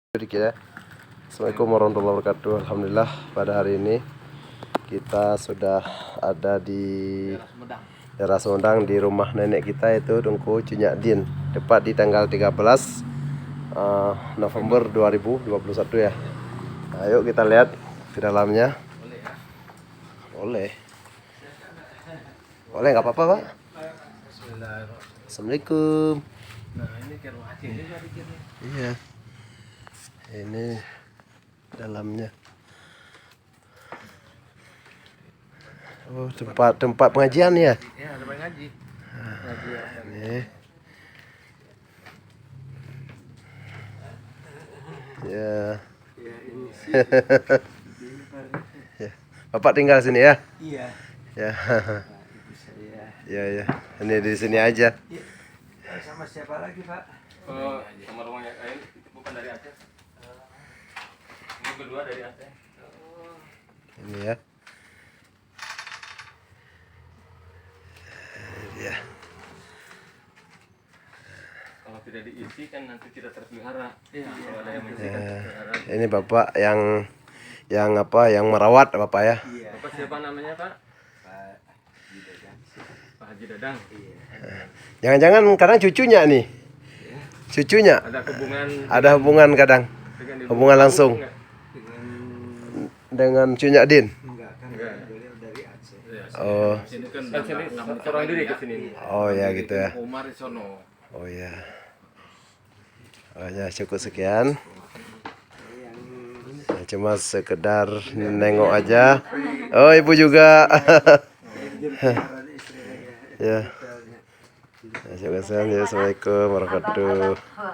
Sedikit ya. Assalamualaikum warahmatullahi wabarakatuh. Alhamdulillah pada hari ini kita sudah ada di daerah Sumedang, di rumah nenek kita itu Dungku Cunyak Din, tepat di tanggal 13 November 2021 ya. Ayo kita lihat ke dalamnya. Boleh nggak apa-apa Pak? Assalamualaikum. Nah, ini ke rumah Aceh juga dikirnya. Iya, ini dalamnya. Oh, tempat pengajian ya? Ya, ada ngaji. Ngaji ya. Ini. Ya. Ya, ini. Ya. Bapak tinggal sini ya? Iya. Ya. Ibu saya. Ya, ya. Ini di sini aja. Ya. Sama siapa lagi, Pak? Sama rumahnya lain bukan dari Aceh. Ini kedua dari Aceh. Ini ya. Ya. Kalau tidak diisi kan nanti tidak terpelihara. Iya. Kalau ada yang mengisi kan Ya. terpelihara. Ini Bapak yang apa? Yang merawat Bapak ya? Iya. Bapak siapa namanya Pak? Pak Haji Dadang. Pak Haji Dadang. Iya. Jangan-jangan kadang cucunya nih. Cucunya Ada hubungan ada hubungan kadang. dengan Hubungan langsung enggak? Dengan dengan Cunyak Din. enggak kan Enggak. beliau dari Aceh. Oh. Sini kan sini seorang diri ke sini. Oh ya gitu ya. Umar Isono. Oh ya. Oh ya, cukup sekian. Ya, cuma sekedar nengok aja. Oh, ibu juga. Ya. Ya, cukup sekian. Ya, Assalamualaikum warahmatullahi wabarakatuh.